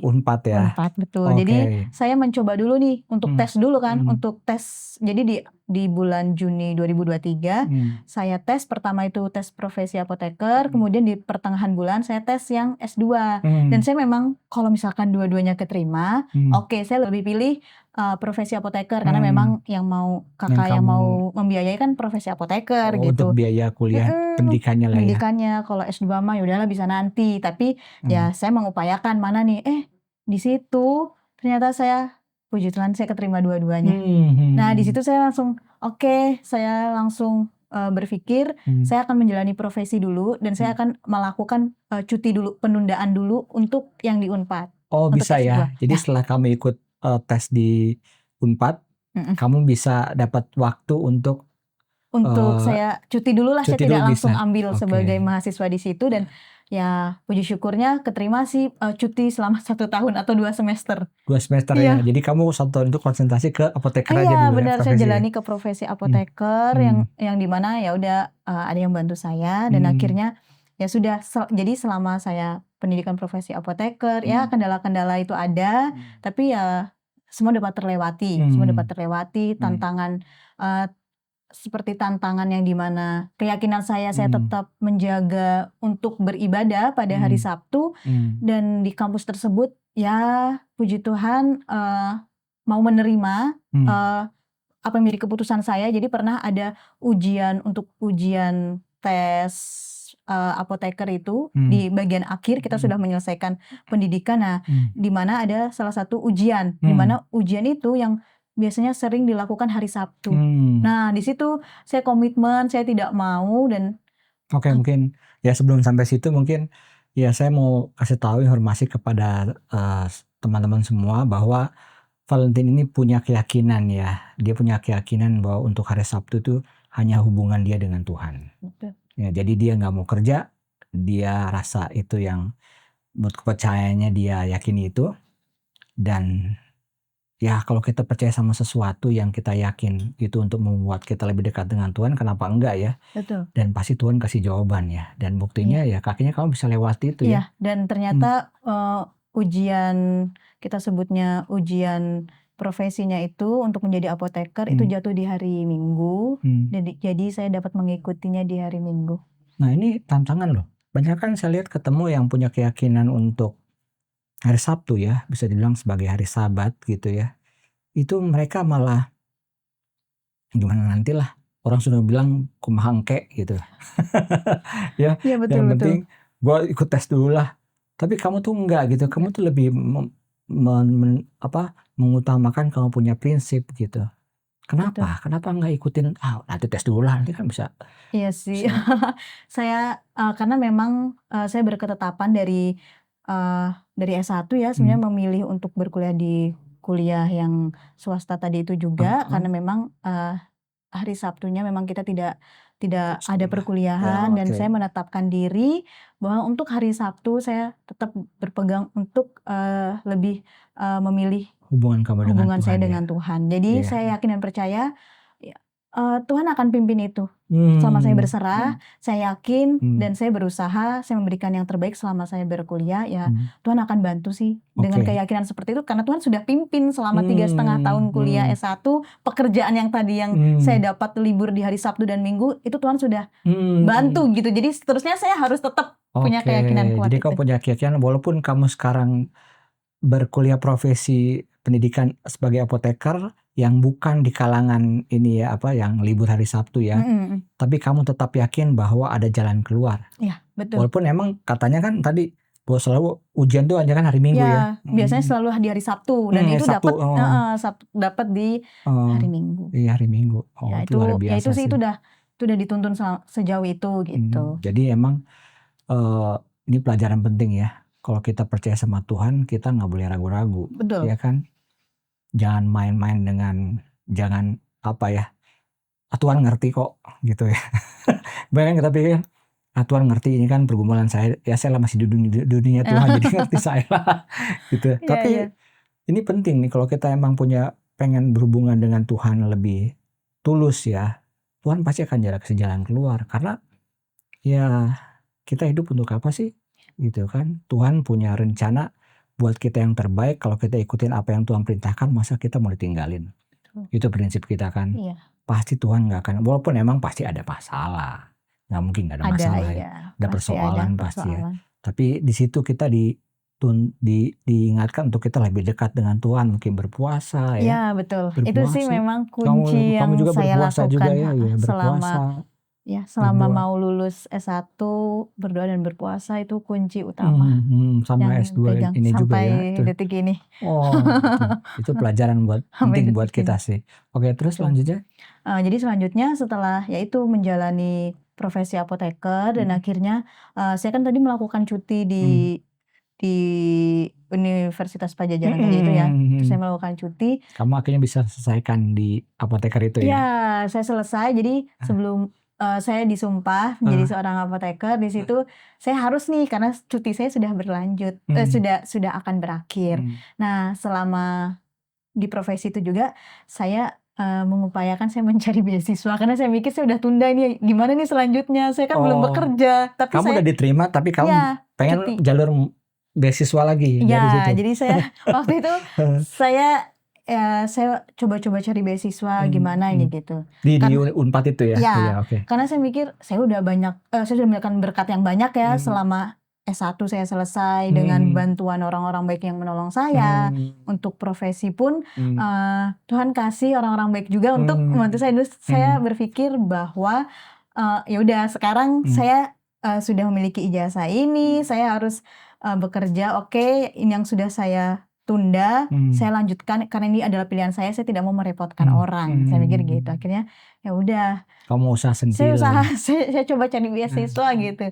S1: Unpad ya.
S2: Unpad, betul. Jadi saya mencoba dulu nih untuk tes dulu kan, untuk tes. Jadi di bulan Juni 2023 saya tes pertama itu tes profesi apoteker, kemudian di pertengahan bulan saya tes yang S2. Dan saya memang kalau misalkan dua-duanya keterima, oke, saya lebih pilih profesi apoteker karena memang yang mau kakak yang mau membiayai kan profesi apoteker gitu.
S1: Untuk biaya kuliah pendidikannya lah ya.
S2: Pendidikannya kalau S2 mah yaudahlah bisa nanti, tapi ya saya mengupayakan mana nih, di situ ternyata saya puji Tuhan saya keterima dua-duanya. Nah di situ saya langsung saya langsung berpikir saya akan menjalani profesi dulu dan saya akan melakukan cuti dulu, penundaan dulu untuk yang di Unpad.
S1: Oh bisa ya, jadi setelah kamu ikut tes di Unpad, kamu bisa dapat waktu untuk
S2: saya cuti dulu lah, saya tidak langsung ambil sebagai mahasiswa di situ. Dan ya puji syukurnya keterima sih cuti selama 1 tahun atau 2 semester.
S1: 2 semester ya, jadi kamu 1 tahun itu konsentrasi ke apoteker aja dulu.
S2: Iya benar, saya jalani ke profesi apoteker yang dimana ya udah ada yang bantu saya dan akhirnya ya sudah. Jadi selama saya pendidikan profesi apoteker ya kendala-kendala itu ada, tapi ya semua dapat terlewati. Tantangan seperti tantangan yang dimana keyakinan saya tetap menjaga untuk beribadah pada hari Sabtu, dan di kampus tersebut ya puji Tuhan mau menerima apa yang menjadi keputusan saya. Jadi pernah ada ujian tes apoteker itu di bagian akhir kita sudah menyelesaikan pendidikan. Nah di mana ada salah satu ujian, di mana ujian itu yang biasanya sering dilakukan hari Sabtu. Nah di situ saya komitmen, saya tidak mau. Dan
S1: mungkin ya sebelum sampai situ mungkin ya saya mau kasih tahu informasi kepada teman-teman semua bahwa Valentine ini punya keyakinan ya. Dia punya keyakinan bahwa untuk hari Sabtu itu hanya hubungan dia dengan Tuhan.
S2: Betul.
S1: Ya, jadi dia nggak mau kerja, dia rasa itu yang menurut kepercayaannya dia yakini itu. Dan ya kalau kita percaya sama sesuatu yang kita yakin itu untuk membuat kita lebih dekat dengan Tuhan, kenapa enggak ya?
S2: Betul.
S1: Dan pasti Tuhan kasih jawaban ya. Dan buktinya ya kakinya kamu bisa lewati itu ya.
S2: Dan ternyata ujian, kita sebutnya ujian profesinya itu untuk menjadi apoteker itu jatuh di hari Minggu. Jadi saya dapat mengikutinya di hari Minggu.
S1: Nah ini tantangan loh. Banyak kan saya lihat ketemu yang punya keyakinan untuk hari Sabtu ya, bisa dibilang sebagai hari Sabat gitu ya. Itu mereka malah gimana nantilah, orang sudah bilang kumahangke gitu. ya,
S2: betul,
S1: yang penting gue ikut tes dulu lah. Tapi kamu tuh enggak gitu, kamu tuh lebih mengutamakan kamu punya prinsip gitu. Kenapa? Kenapa nggak ikutin nanti tes dulu lah, nanti kan bisa.
S2: Iya sih. Saya karena memang saya berketetapan dari S1 ya sebenarnya memilih untuk berkuliah di kuliah yang swasta tadi itu juga karena memang hari Sabtunya memang kita tidak ada perkuliahan. Dan saya menetapkan diri bahwa untuk hari Sabtu saya tetap berpegang untuk lebih memilih hubungan saya dengan Tuhan. Jadi saya yakin dan percaya Tuhan akan pimpin itu. Selama saya berserah, saya yakin dan saya berusaha, saya memberikan yang terbaik selama saya berkuliah, ya Tuhan akan bantu sih. Dengan keyakinan seperti itu, karena Tuhan sudah pimpin selama 3,5 tahun kuliah S1, pekerjaan yang tadi yang saya dapat libur di hari Sabtu dan Minggu, itu Tuhan sudah bantu gitu. Jadi seterusnya saya harus tetap punya keyakinan kuat.
S1: Jadi kamu punya keyakinan walaupun kamu sekarang berkuliah profesi pendidikan sebagai apoteker yang bukan di kalangan ini ya yang libur hari Sabtu ya, tapi kamu tetap yakin bahwa ada jalan keluar.
S2: Iya, betul.
S1: Walaupun emang katanya kan tadi bahwa selalu ujian tuh hanya kan hari Minggu ya.
S2: Biasanya selalu di hari Sabtu dan itu dapat di hari Minggu.
S1: Iya, hari Minggu. Itu luar biasa.
S2: Ya itu sih itu udah dituntun sejauh itu gitu.
S1: Jadi emang ini pelajaran penting ya. Kalau kita percaya sama Tuhan, kita nggak boleh ragu-ragu.
S2: Betul.
S1: Ya kan? Jangan main-main dengan, jangan apa ya, Tuhan ngerti kok gitu ya. Bayangkan kita pikir Tuhan ngerti ini kan pergumulan saya, ya saya lah masih di dunia Tuhan jadi ngerti saya lah gitu. Tapi ini penting nih kalau kita emang pengen berhubungan dengan Tuhan lebih tulus ya, Tuhan pasti akan kasih jalan keluar, karena ya kita hidup untuk apa sih gitu kan. Tuhan punya rencana buat kita yang terbaik. Kalau kita ikutin apa yang Tuhan perintahkan, masa kita mau ditinggalin? Itu prinsip kita kan. Pasti Tuhan nggak akan, walaupun emang pasti ada masalah, nggak mungkin nggak ada masalah ya. Ada persoalan pasti ya. Tapi di situ kita diingatkan untuk kita lebih dekat dengan Tuhan, mungkin berpuasa ya.
S2: Ya betul. Berpuasa. Itu sih memang kunci yang
S1: juga
S2: saya lakukan
S1: juga ya, berpuasa.
S2: Selama mau lulus S1, berdoa dan berpuasa itu kunci utama.
S1: Sama S2 ini juga ya.
S2: Sampai detik ini.
S1: Oh, itu pelajaran penting buat kita sih. Oke, terus selanjutnya?
S2: Jadi selanjutnya setelah yaitu menjalani profesi apoteker dan akhirnya saya kan tadi melakukan cuti di Universitas Pajajaran tadi itu ya. Terus saya melakukan cuti.
S1: Kamu akhirnya bisa selesaikan di apoteker itu ya?
S2: Iya, saya selesai. Jadi sebelum saya disumpah menjadi seorang apoteker, di situ saya harus nih karena cuti saya sudah berlanjut, sudah akan berakhir. Nah, selama di profesi itu juga saya mengupayakan saya mencari beasiswa karena saya mikir saya udah tunda ini, gimana nih selanjutnya, saya kan belum bekerja. Tapi
S1: kamu udah diterima tapi kamu pengen jalur beasiswa lagi dari situ.
S2: Jadi saya waktu itu saya coba-coba cari beasiswa gimana gitu.
S1: Di Unpad itu ya?
S2: Iya, karena saya mikir saya udah mendapatkan berkat yang banyak ya selama S1 saya selesai dengan bantuan orang-orang baik yang menolong saya. Untuk profesi pun Tuhan kasih orang-orang baik juga untuk membantu saya. Saya berpikir bahwa ya udah sekarang saya sudah memiliki ijazah ini, saya harus bekerja. Oke, ini yang sudah saya tunda, saya lanjutkan karena ini adalah pilihan saya tidak mau merepotkan orang. Saya mikir gitu. Akhirnya ya udah.
S1: Kamu usaha sendiri.
S2: Saya coba cari beasiswa gitu.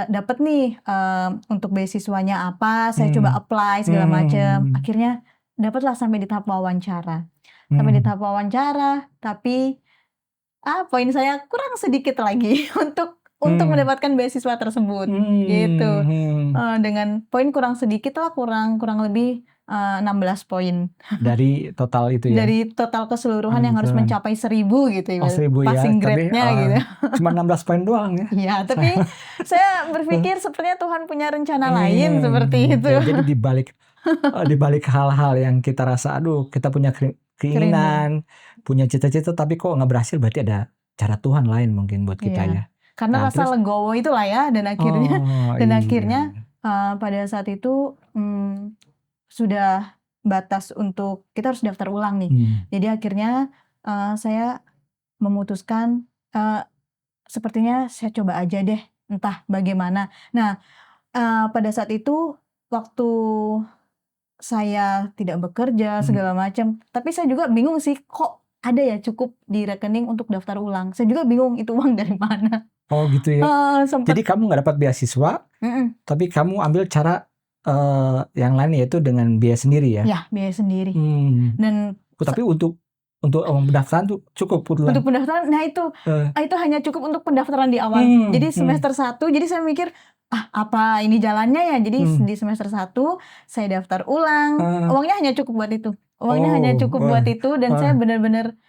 S2: Dapat nih untuk beasiswanya apa, saya coba apply segala macam. Akhirnya dapatlah sampai di tahap wawancara. Tapi poin saya kurang sedikit lagi untuk mendapatkan beasiswa tersebut gitu. Dengan poin kurang sedikit lah, kurang lebih 16 poin.
S1: Dari total itu ya?
S2: Dari total keseluruhan yang harus mencapai 1000 gitu ya.
S1: 1000
S2: passing grade-nya gitu.
S1: Cuma 16 poin doang ya?
S2: Iya, tapi saya berpikir sepertinya Tuhan punya rencana lain seperti itu.
S1: Ya, jadi dibalik hal-hal yang kita rasa, aduh kita punya keinginan, punya cita-cita tapi kok nggak berhasil, berarti ada cara Tuhan lain mungkin buat kita ya.
S2: Karena rasa legowo itulah ya, dan akhirnya pada saat itu sudah batas untuk kita harus daftar ulang nih. Jadi akhirnya saya memutuskan sepertinya saya coba aja deh, entah bagaimana. Nah, pada saat itu waktu saya tidak bekerja segala macam, tapi saya juga bingung sih, kok ada ya cukup di rekening untuk daftar ulang. Saya juga bingung itu uang dari mana.
S1: Oh gitu ya. Jadi kamu nggak dapat beasiswa, tapi kamu ambil cara yang lain, yaitu dengan biaya sendiri ya?
S2: Ya, biaya sendiri. Dan
S1: tapi untuk pendaftaran tuh cukup puluhan.
S2: Untuk pendaftaran, nah itu hanya cukup untuk pendaftaran di awal. Jadi semester 1, jadi saya mikir apa ini jalannya ya. Jadi di semester 1 saya daftar ulang. Uangnya hanya cukup buat itu. Dan saya benar-benar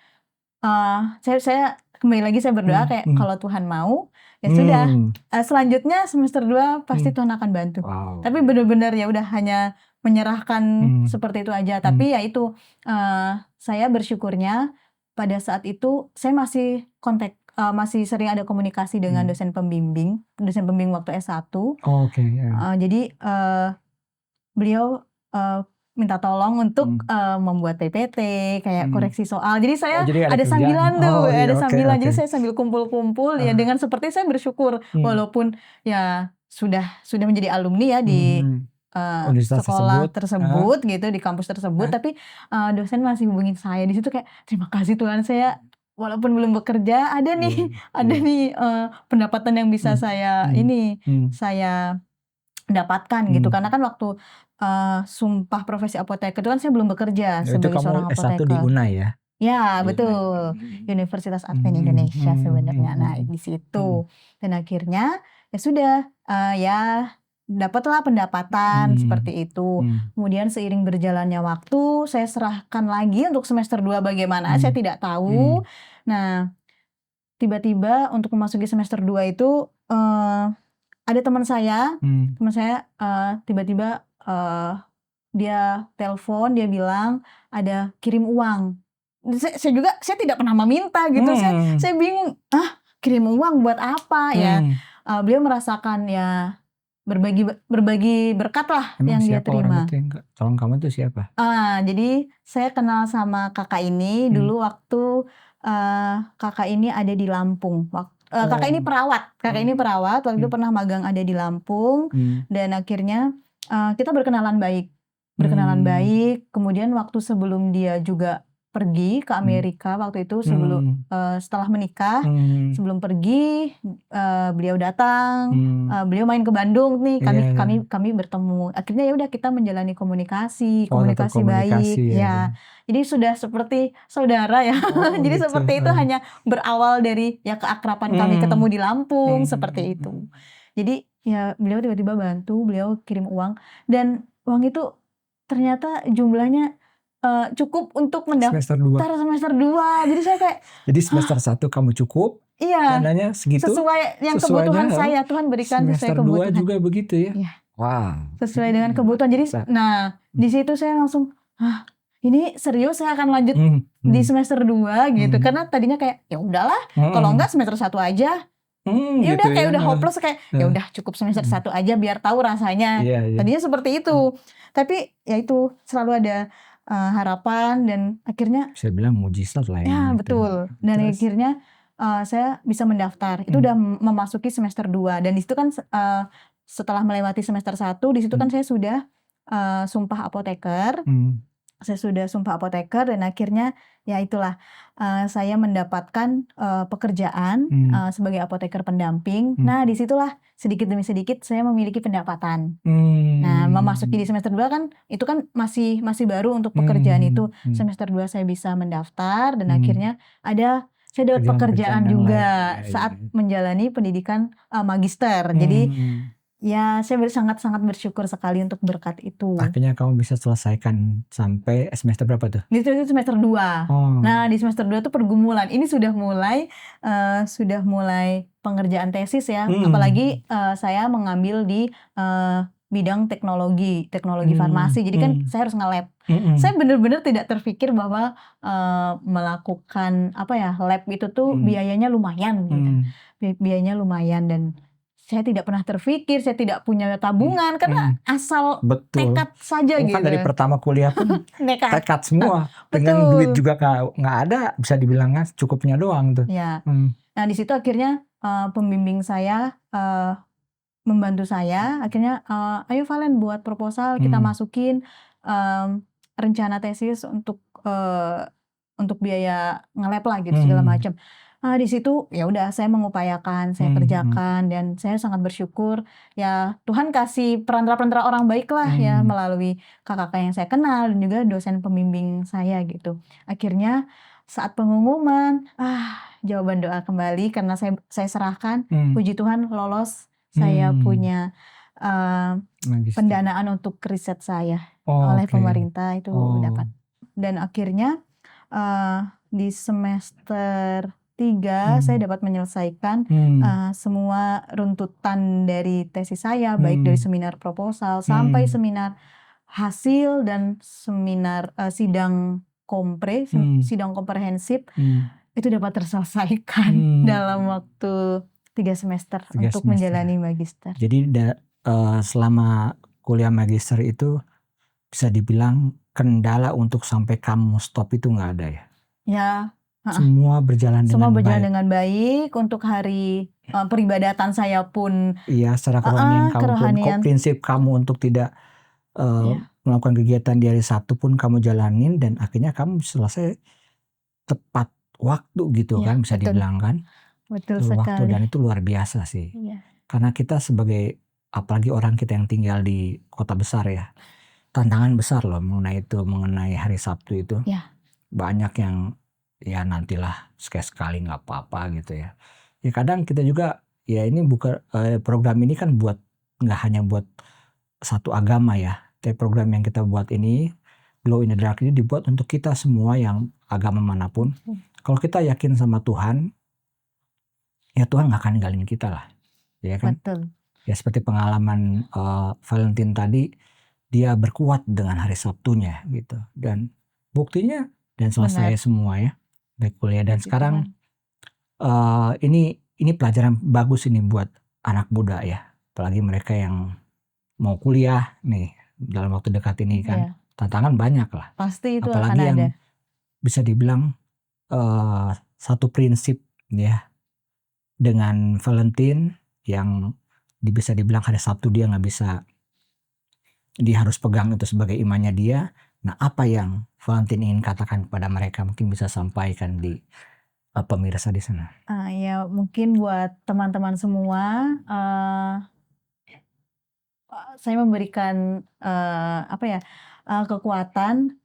S2: saya kembali lagi saya berdoa kayak kalau Tuhan mau ya sudah. Selanjutnya semester 2 pasti Tuhan akan bantu. Tapi benar-benar ya udah hanya menyerahkan seperti itu aja. Tapi ya itu saya bersyukurnya pada saat itu saya masih masih sering ada komunikasi dengan dosen pembimbing waktu S1. Jadi beliau minta tolong untuk membuat PPT kayak koreksi soal. Jadi saya ada sambilan tuh, sambilan. Jadi saya sambil kumpul-kumpul ya, dengan seperti saya bersyukur walaupun ya sudah menjadi alumni ya di sekolah tersebut gitu, di kampus tersebut, tapi dosen masih hubungin saya di situ kayak terima kasih Tuhan, saya walaupun belum bekerja ada nih pendapatan yang bisa saya dapatkan gitu. Karena kan waktu sumpah profesi apoteker itu kan saya belum bekerja
S1: Itu
S2: sebagai
S1: kamu
S2: seorang
S1: S1 di
S2: apoteker.
S1: UNAI ya?
S2: Ya,
S1: Di
S2: betul.
S1: UNAI.
S2: Universitas Advent Indonesia sebenarnya. Nah, di situ. Dan akhirnya ya sudah, ya dapatlah pendapatan seperti itu. Kemudian seiring berjalannya waktu, saya serahkan lagi untuk semester 2 bagaimana, saya tidak tahu. Nah, tiba-tiba untuk memasuki semester 2 itu, ada teman saya tiba-tiba, dia telepon, dia bilang ada kirim uang. Saya tidak pernah meminta gitu, saya bingung, kirim uang buat apa ya? Beliau merasakan ya berbagi berkat lah
S1: Emang
S2: yang dia
S1: siapa orang
S2: terima.
S1: itu yang tolong kamu itu siapa?
S2: Jadi saya kenal sama kakak ini dulu waktu kakak ini ada di Lampung. Kakak ini perawat, waktu itu pernah magang ada di Lampung, dan akhirnya kita berkenalan baik. Kemudian waktu sebelum dia juga pergi ke Amerika waktu itu setelah menikah, sebelum pergi beliau datang, beliau main ke Bandung nih, kami bertemu. Akhirnya ya udah kita menjalani komunikasi baik ya. Jadi sudah seperti saudara ya. Jadi gitu. Seperti itu hanya berawal dari ya keakraban kami ketemu di Lampung seperti itu. Jadi ya beliau tiba-tiba bantu, beliau kirim uang, dan uang itu ternyata jumlahnya cukup untuk mendaftar semester 2. Jadi saya kayak,
S1: jadi semester 1 kamu cukup, dananya segitu,
S2: sesuai yang kebutuhan saya, Tuhan berikan sesuai kebutuhan.
S1: Semester 2 juga begitu ya?
S2: Wow. Sesuai dengan kebutuhan. Jadi di situ saya langsung, ini serius saya akan lanjut di semester 2 gitu. Karena tadinya kayak ya udahlah, kalau enggak semester 1 aja. Ya udah kayak udah hopeless, kayak ya udah cukup semester 1 aja biar tahu rasanya. Tadinya seperti itu. Tapi ya itu selalu ada harapan, dan akhirnya
S1: saya bilang mujizat lah
S2: ya. Betul. Dan akhirnya saya bisa mendaftar. Itu udah memasuki semester 2, dan di situ kan setelah melewati semester 1, di situ kan saya sudah sumpah apoteker. Dan akhirnya ya itulah saya mendapatkan pekerjaan sebagai apoteker pendamping. Nah, disitulah sedikit demi sedikit saya memiliki pendapatan. Nah, memasuki di semester 2 kan itu kan masih baru untuk pekerjaan itu. Semester 2 saya bisa mendaftar, dan akhirnya saya dapat pekerjaan juga saat menjalani pendidikan magister. Jadi ya saya sangat-sangat bersyukur sekali untuk berkat itu.
S1: Akhirnya kamu bisa selesaikan sampai semester berapa tuh?
S2: Itu semester 2. Nah, di semester 2 tuh pergumulan. Ini sudah mulai pengerjaan tesis ya. Apalagi saya mengambil di bidang teknologi farmasi. Jadi kan saya harus nge-lab. Saya benar-benar tidak terpikir bahwa melakukan lab itu tuh biayanya lumayan gitu. Biayanya lumayan, dan saya tidak pernah terpikir, saya tidak punya tabungan karena asal tekad saja gitu.
S1: Kan dari pertama kuliah pun tekad semua. Dengan duit juga nggak ada, bisa dibilang cukupnya doang tuh.
S2: Ya. Nah, di situ akhirnya pembimbing saya membantu saya. Akhirnya ayo Valen buat proposal, kita masukin rencana tesis untuk biaya nge-lab lah gitu segala macam. Di situ ya udah saya mengupayakan, saya kerjakan, dan saya sangat bersyukur ya Tuhan kasih perantara-perantara orang baik lah ya melalui kakak-kakak yang saya kenal dan juga dosen pembimbing saya gitu. Akhirnya saat pengumuman, jawaban doa kembali karena saya serahkan, puji Tuhan lolos, saya punya pendanaan untuk riset saya oleh pemerintah itu dapat. Dan akhirnya di semester 3 saya dapat menyelesaikan semua runtutan dari tesis saya, baik dari seminar proposal sampai seminar hasil dan seminar sidang komprehensif itu dapat terselesaikan dalam waktu 3 semester untuk menjalani magister.
S1: Jadi selama kuliah magister itu bisa dibilang kendala untuk sampai kamu stop itu nggak ada ya?
S2: Ya.
S1: Semua berjalan
S2: dengan baik. Untuk hari peribadatan saya pun
S1: secara kerohanian kamu pun prinsip kamu untuk tidak melakukan kegiatan di hari Sabtu pun kamu jalanin, dan akhirnya kamu selesai tepat waktu gitu kan, bisa dibilang kan.
S2: Betul sekali.
S1: Waktu, dan itu luar biasa sih. Karena kita sebagai, apalagi orang kita yang tinggal di kota besar ya, tantangan besar loh mengenai hari Sabtu itu.
S2: Ya.
S1: Banyak yang ya nantilah sekali nggak apa-apa gitu ya. Ya kadang kita juga ya ini bukan program ini kan nggak hanya buat satu agama ya. Tapi program yang kita buat ini, Glow in the Dark ini dibuat untuk kita semua yang agama manapun. Kalau kita yakin sama Tuhan, ya Tuhan nggak akan ninggalin kita lah, ya kan?
S2: Betul.
S1: Ya seperti pengalaman Valentine tadi, dia berkuat dengan hari Sabtunya gitu, dan buktinya dan selesai semua ya, baik kuliah. Dan sekarang ini pelajaran bagus ini buat anak muda ya, apalagi mereka yang mau kuliah nih dalam waktu dekat ini kan. Tantangan banyak lah.
S2: Pasti itu
S1: apalagi
S2: akan
S1: yang
S2: ada.
S1: Bisa dibilang satu prinsip ya dengan Valentine yang bisa dibilang hari Sabtu dia harus pegang itu sebagai imannya dia. Nah, apa yang Valentine ingin katakan kepada mereka, mungkin bisa sampaikan di pemirsa di sana.
S2: Ya mungkin buat teman-teman semua, saya memberikan kekuatan,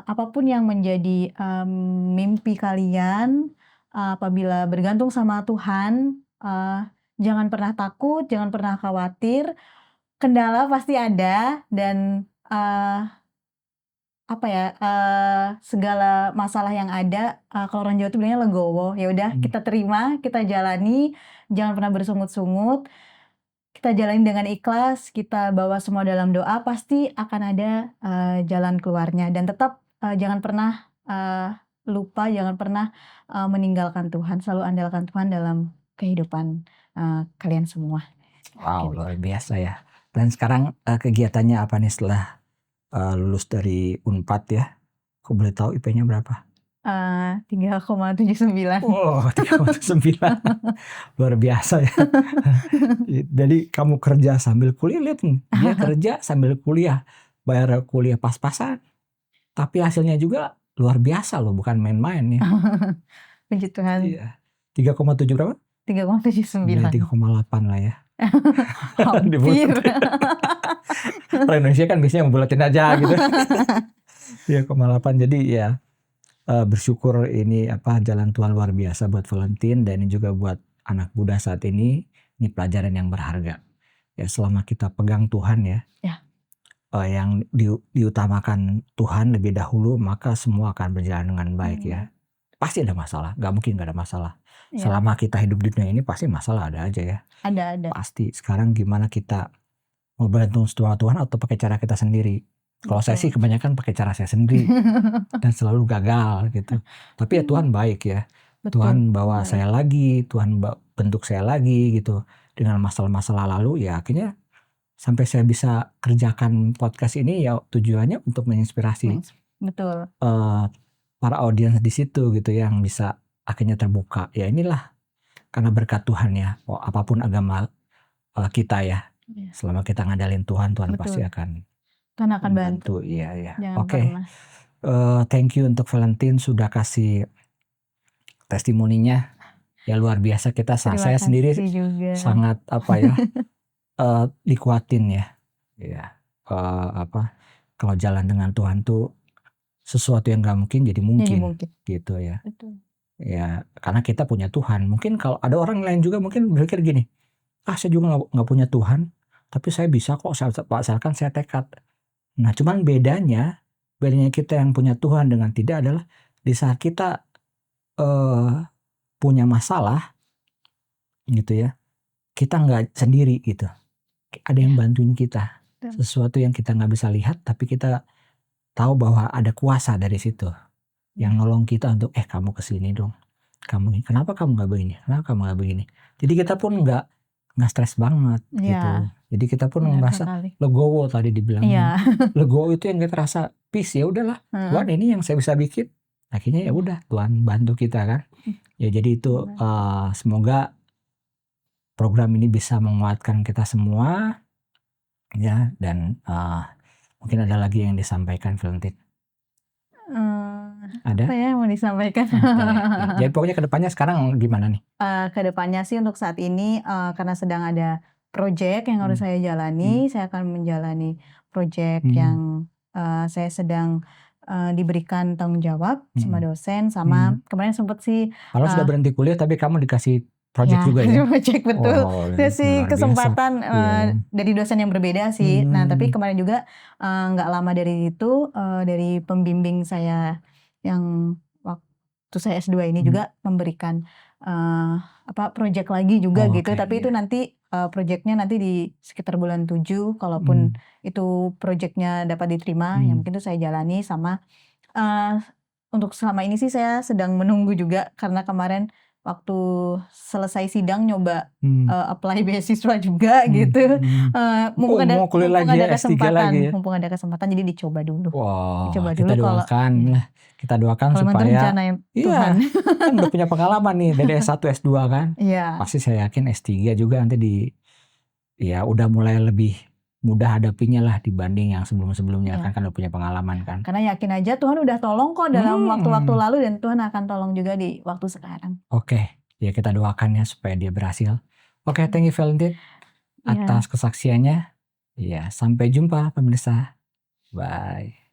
S2: apapun yang menjadi mimpi kalian, apabila bergantung sama Tuhan, jangan pernah takut, jangan pernah khawatir. Kendala pasti ada dan segala masalah yang ada, kalau orang Jawa tuh bilangnya legowo. Ya udah kita terima, kita jalani, jangan pernah bersungut-sungut. Kita jalani dengan ikhlas, kita bawa semua dalam doa, pasti akan ada jalan keluarnya. Dan tetap jangan pernah lupa, jangan pernah meninggalkan Tuhan, selalu andalkan Tuhan dalam kehidupan kalian semua.
S1: Wow, luar biasa ya. Dan sekarang kegiatannya apa nih setelah lulus dari Unpad ya? Aku boleh tahu IP-nya berapa?
S2: 3,79.
S1: Oh, 3,79. Luar biasa ya. Jadi kamu kerja sambil kuliah, lihat nih. Dia kerja sambil kuliah, bayar kuliah pas-pasan. Tapi hasilnya juga luar biasa loh, bukan main-main ya.
S2: Puji Tuhan.
S1: Iya. 3,7 berapa?
S2: 3,79.
S1: 3,8 lah ya.
S2: Hampir.
S1: Kalau Indonesia kan biasanya membulatin aja gitu. 3,8. Jadi ya bersyukur ini jalan Tuhan luar biasa buat Valentine, dan ini juga buat anak muda saat ini. Ini pelajaran yang berharga. Ya selama kita pegang Tuhan ya. Yang diutamakan Tuhan lebih dahulu, maka semua akan berjalan dengan baik ya. Pasti ada masalah, nggak mungkin nggak ada masalah. Selama kita hidup di dunia ini pasti masalah ada aja ya.
S2: Ada.
S1: Pasti. Sekarang gimana kita mau bergantung sama Tuhan atau pakai cara kita sendiri? Kalau saya sih kebanyakan pakai cara saya sendiri dan selalu gagal gitu. Tapi ya Tuhan baik ya. Betul. Tuhan bawa saya lagi, Tuhan bentuk saya lagi gitu dengan masalah-masalah lalu, ya akhirnya sampai saya bisa kerjakan podcast ini ya tujuannya untuk menginspirasi.
S2: Betul.
S1: Para audiens di situ gitu yang bisa akhirnya terbuka. Ya inilah karena berkat Tuhan ya. Apapun agama kita ya. Selama kita ngandalin Tuhan, Tuhan pasti akan
S2: bantu.
S1: Iya. Oke. Thank you untuk Valentine sudah kasih testimoninya. Ya luar biasa, saya sendiri juga sangat dikuatin ya. Ya. Kalau jalan dengan Tuhan tuh sesuatu yang gak mungkin jadi mungkin. Gitu ya.
S2: Betul.
S1: Ya karena kita punya Tuhan. Mungkin kalau ada orang lain juga mungkin berpikir gini, saya juga gak punya Tuhan, tapi saya bisa kok asalkan saya tekad. Nah cuman bedanya kita yang punya Tuhan dengan tidak adalah di saat kita punya masalah gitu ya, kita nggak sendiri gitu, ada yang bantuin kita. Sesuatu yang kita nggak bisa lihat tapi kita tahu bahwa ada kuasa dari situ yang nolong kita untuk kamu kesini dong, kenapa kamu nggak begini, kenapa kamu nggak begini. Jadi kita pun nggak stres banget gitu. Jadi kita pun merasa legowo, tadi dibilang legowo itu yang kita rasa peace. Ya udahlah, Tuhan ini yang saya bisa bikin. Akhirnya ya udah Tuhan bantu kita kan. Ya jadi itu semoga program ini bisa menguatkan kita semua ya. Dan mungkin ada lagi yang disampaikan Valentine. Ada?
S2: Apa ya yang mau disampaikan?
S1: Jadi pokoknya kedepannya sekarang gimana nih?
S2: Kedepannya sih untuk saat ini karena sedang ada project yang harus saya jalani, saya akan menjalani project yang saya sedang diberikan tanggung jawab sama dosen, sama kemarin sempat sih
S1: Kalau sudah berhenti kuliah tapi kamu dikasih project juga ya?
S2: project betul.
S1: Oh,
S2: Dikasih
S1: luar biasa.
S2: kesempatan
S1: Iya.
S2: dari dosen yang berbeda sih. Nah, tapi kemarin juga nggak lama dari itu dari pembimbing saya yang waktu saya S2 ini juga memberikan project lagi juga gitu. Tapi itu nanti projectnya nanti di sekitar bulan 7, kalaupun itu projectnya dapat diterima, yang mungkin itu saya jalani sama untuk selama ini sih saya sedang menunggu juga karena kemarin waktu selesai sidang nyoba apply beasiswa juga gitu. Mumpung ada kesempatan, mumpung ada kesempatan jadi dicoba dulu.
S1: Wow,
S2: Dicoba
S1: kita
S2: dulu
S1: doakan
S2: kalau
S1: supaya
S2: Tuhan.
S1: Kan udah punya pengalaman nih dari S1 S2 kan.
S2: Iya.
S1: Pasti saya yakin S3 juga nanti udah mulai lebih mudah hadapinya lah dibanding yang sebelum-sebelumnya kan udah punya pengalaman kan.
S2: Karena yakin aja Tuhan udah tolong kok dalam waktu-waktu lalu dan Tuhan akan tolong juga di waktu sekarang.
S1: Oke, ya kita doakan ya supaya dia berhasil. Oke, thank you Valentine atas kesaksiannya. Ya, sampai jumpa pemirsa. Bye.